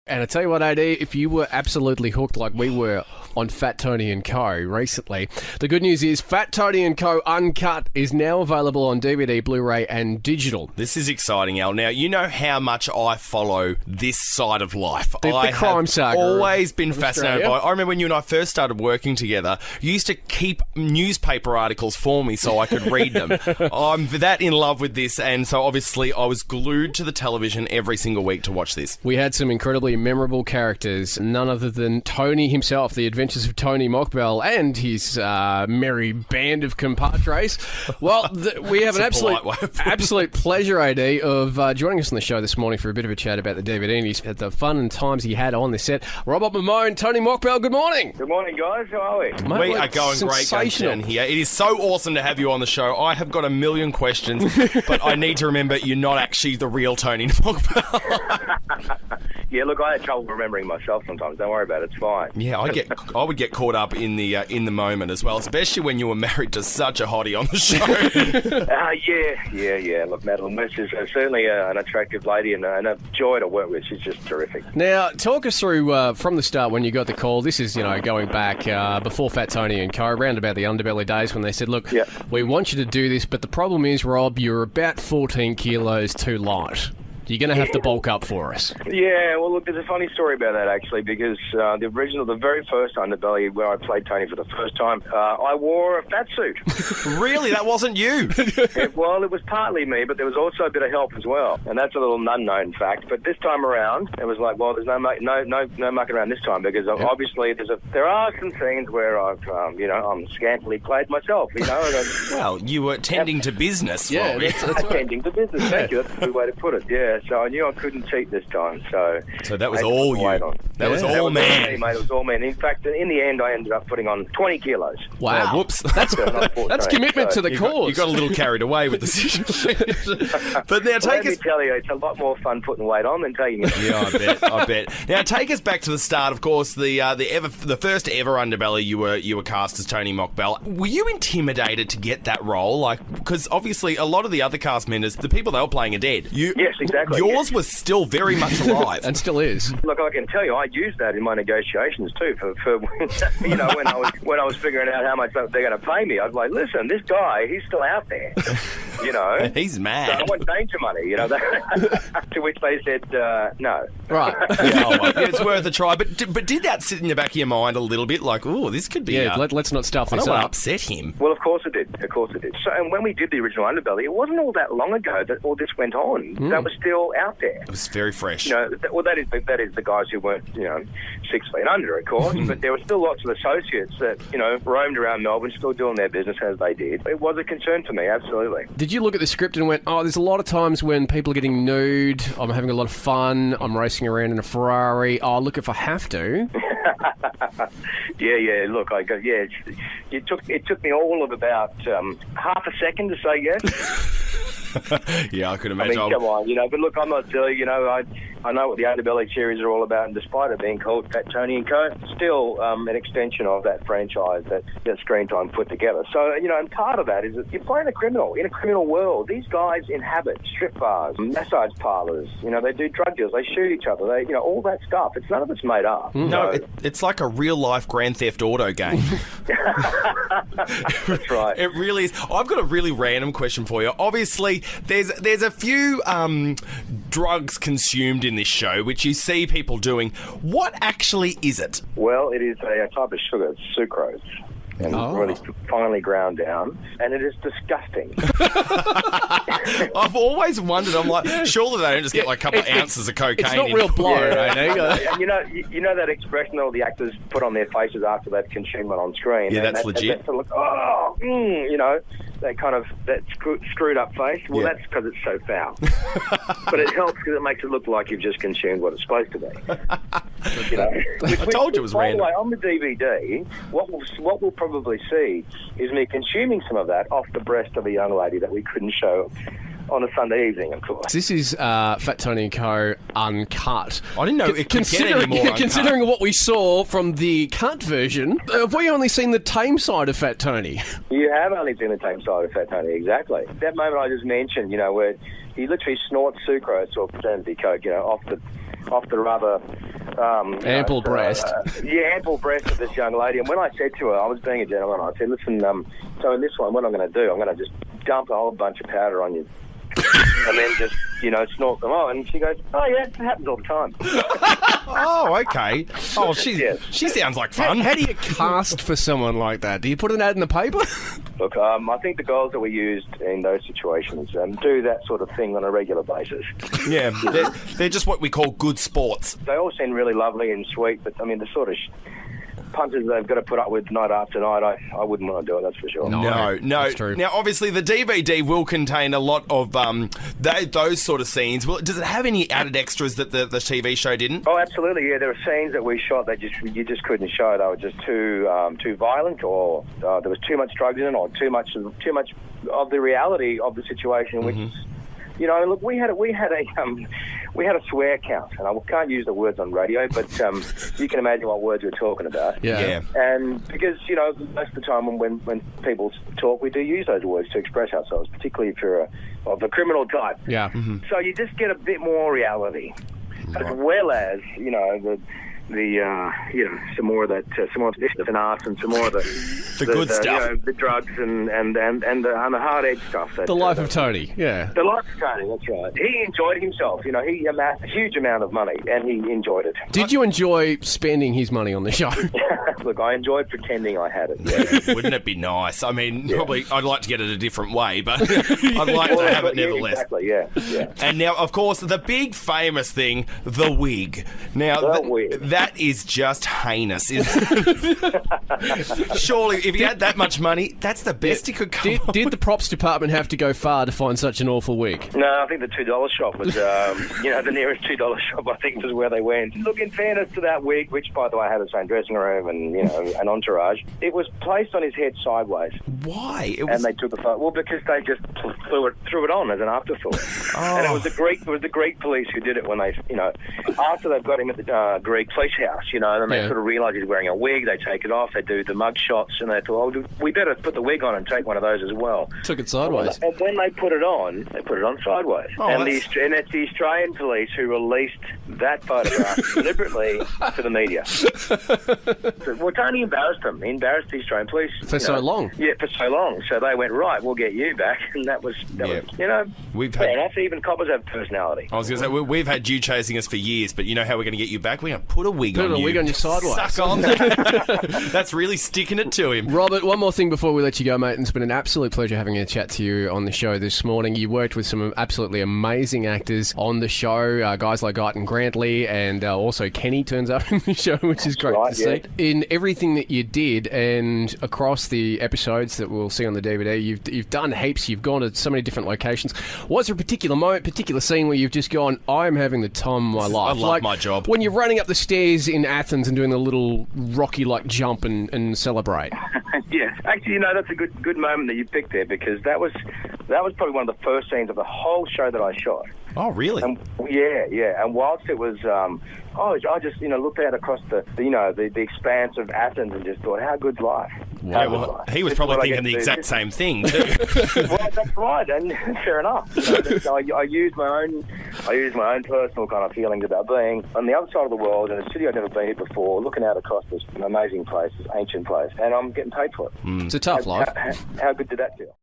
And I tell you what, AD, if you were absolutely hooked like we were on Fat Tony and Co. recently, the good news is Fat Tony and Co. Uncut is now available on DVD, Blu-ray and digital. This is exciting, Al. Now, you know how much I follow this side of life. The crime saga. Always been fascinated by it. I remember when you and I first started working together, you used to keep newspaper articles for me so I could read them. I'm that in love with this, and so obviously I was glued to the television every single week to watch this. We had some incredibly memorable characters, none other than Tony himself, the adventures of Tony Mockbell and his merry band of compadres. Well, we have an absolute pleasure, AD, of joining us on the show this morning for a bit of a chat about the DVD and the fun and times he had on the set. Robert Mamone, Tony Mockbell, good morning. Good morning, guys. How are we? Mate, We are going great guns down here. It is so awesome to have you on the show. I have got a million questions, but I need to remember you're not actually the real Tony Mockbell. Yeah, look, I had trouble remembering myself sometimes. Don't worry about it. It's fine. Yeah, I would get caught up in the moment as well, especially when you were married to such a hottie on the show. Yeah. Look, Madeline Moose is certainly an attractive lady and a joy to work with. She's just terrific. Now, talk us through from the start when you got the call. This is, going back before Fat Tony and Co. Around about the Underbelly days when they said, look, we want you to do this, but the problem is, Rob, you're about 14 kilos too light. You're going to have to bulk up for us. Yeah, well, look, there's a funny story about that, actually, because the very first Underbelly, where I played Tony for the first time, I wore a fat suit. Really? That wasn't you? It was partly me, but there was also a bit of help as well. And that's a little unknown fact. But this time around, it was like, well, there's no mucking around this time, because obviously there are some scenes where I'm scantily clad myself, Well, you were tending to business, Yeah, Robbie. that's right. Tending to business, thank you. That's a good way to put it, yeah. So I knew I couldn't cheat this time. So that was all you. That was all man. Me, mate. It was all man. In fact, in the end, I ended up putting on 20 kilos. Wow. Whoops. That's commitment to the cause. You got a little carried away with the situation. But now let me tell you, it's a lot more fun putting weight on than taking it. Yeah, I bet. Now take us back to the start. Of course, the first ever Underbelly, you were cast as Tony Mockbell. Were you intimidated to get that role? Like, because obviously a lot of the other cast members, the people they were playing are dead. Yes, exactly. Yours was still very much alive. And still is. Look, I can tell you, I used that in my negotiations too. For when I was figuring out how much they're going to pay me, I was like, listen, this guy, he's still out there. He's mad. So I want danger money. To which they said no. Right. It's worth a try. But did that sit in the back of your mind a little bit? Like, oh, this could be. Yeah, let's not stuff I this don't want to up. upset him. Well, of course it did. So, and when we did the original Underbelly, it wasn't all that long ago that all this went on. That was still out there. It was very fresh. That is the guys who weren't 6 feet under, of course. But there were still lots of associates that roamed around Melbourne, still doing their business as they did. It was a concern to me, absolutely. Did you look at the script and went, oh, there's a lot of times when people are getting nude, I'm having a lot of fun, I'm racing around in a Ferrari, oh, look, if I have to. Yeah. Look, it took me all of about half a second to say yes. Yeah, I could imagine. I mean, come on, but look, I'm not silly, I know what the Underbelly series are all about, and despite it being called Fat Tony and Co., still an extension of that franchise that Screen Time put together. So, and part of that is that you're playing a criminal in a criminal world. These guys inhabit strip bars, massage parlours, they do drug deals, they shoot each other, they, all that stuff. None of it's made up. No, it's like a real-life Grand Theft Auto game. That's right. It really is. I've got a really random question for you. Obviously, there's a few drugs consumed in this show, which you see people doing. What actually is it? Well, it is a type of sugar. It's sucrose. And really finely ground down, and it is disgusting. I've always wondered, I'm like, surely they don't just get like a couple of ounces of cocaine. It's not real blow, right? And you know that expression all the actors put on their faces after they've consumed it on screen? Yeah, that's legit. That sort of that screwed up face. Well, that's because it's so foul. But it helps because it makes it look like you've just consumed what it's supposed to be. I told you it was random. By the way, on the DVD, what we'll probably see is me consuming some of that off the breast of a young lady that we couldn't show on a Sunday evening, of course. This is Fat Tony and Co. Uncut. I didn't know it could get any more uncut. Considering what we saw from the cut version, have we only seen the tame side of Fat Tony? You have only seen the tame side of Fat Tony, exactly. That moment I just mentioned, where he literally snorts sucrose or Penzance Coke, off off the rather ample breast. Ample breast of this young lady. And when I said to her, I was being a gentleman, I said, listen, so in this one, what I'm going to do, I'm going to just dump a whole bunch of powder on you. And then just, snort them on. And she goes, oh, yeah, it happens all the time. Oh, okay. Oh, she sounds like fun. How do you cast for someone like that? Do you put an ad in the paper? Look, I think the girls that we used in those situations do that sort of thing on a regular basis. Yeah, they're just what we call good sports. They all seem really lovely and sweet, but, I mean, the sort of punches they've got to put up with night after night, I wouldn't want to do it, that's for sure. No. That's true. Now, obviously, the DVD will contain a lot of those sort of scenes. Well, does it have any added extras that the TV show didn't? Oh, absolutely, yeah. There were scenes that we shot that you just couldn't show. They were just too violent, or there was too much drugs in it, or too much of the reality of the situation, which is, look, we had a swear count, and I can't use the words on radio, but you can imagine what words we're talking about. Yeah. And because, most of the time when people talk, we do use those words to express ourselves, particularly if you're of a criminal type. Yeah. Mm-hmm. So you just get a bit more reality, as well as, some more of that, some more of this and art, and some more of the good stuff, the drugs and the hard edge stuff. The life of Tony, yeah. The life of Tony, that's right. He enjoyed himself. He amassed a huge amount of money, and he enjoyed it. Did you enjoy spending his money on the show? Look, I enjoyed pretending I had it. Yeah. Wouldn't it be nice? I mean, probably I'd like to get it a different way, but I'd like to have it nevertheless. Exactly, yeah. And now, of course, the big famous thing, the wig. Now, that is just heinous, isn't it? Surely, if you had that much money, that's the best he could come up Did with. the props department have to go far to find such an awful wig? No, I think the $2 shop was, the nearest $2 shop, I think, was where they went. Look, in fairness to that wig, which, by the way, had its own dressing room and, an entourage, it was placed on his head sideways. Why? And they took the photo. Well, because they just threw it on as an afterthought. And it was the Greek police who did it when they, after they've got him at the Greek police house, and they sort of realise he's wearing a wig, they take it off, they do the mug shots, and they thought, we better put the wig on and take one of those as well. Took it sideways. And when they put it on sideways. And it's the Australian police who released that photograph deliberately to the media. Well, Tony embarrassed them. He embarrassed the Australian police. For so long. Yeah, for so long. So they went, right, we'll get you back. And that was fair enough. Even coppers have personality. I was going to say, we've had you chasing us for years, but you know how we're going to get you back? We're going to put a wig on you. Put a wig on your sideways. Suck on that. That's really sticking it to him. Robert, one more thing before we let you go, mate. It's been an absolute pleasure having a chat to you on the show this morning. You worked with some absolutely amazing actors on the show, guys like Guyton Grantley, and also Kenny turns up in the show, which is great to see. In everything that you did and across the episodes that we'll see on the DVD, you've done heaps. You've gone to so many different locations. Was there a particular moment, particular scene where you've just gone, I'm having the time of my life? I love my job. When you're running up the stairs in Athens and doing the little Rocky-like jump and celebrate. Yeah, actually, that's a good moment that you picked there, because that was probably one of the first scenes of the whole show that I shot. Oh, really? And, yeah. And whilst it was, I just looked out across the expanse of Athens and just thought, how good's life? Yeah, well, he was probably thinking the exact same thing too. Well, that's right, and fair enough. I used my own personal kind of feelings about being on the other side of the world in a city I'd never been to before, looking out across this amazing place, this ancient place, and I'm getting paid for it. It's a tough life. How good did that feel?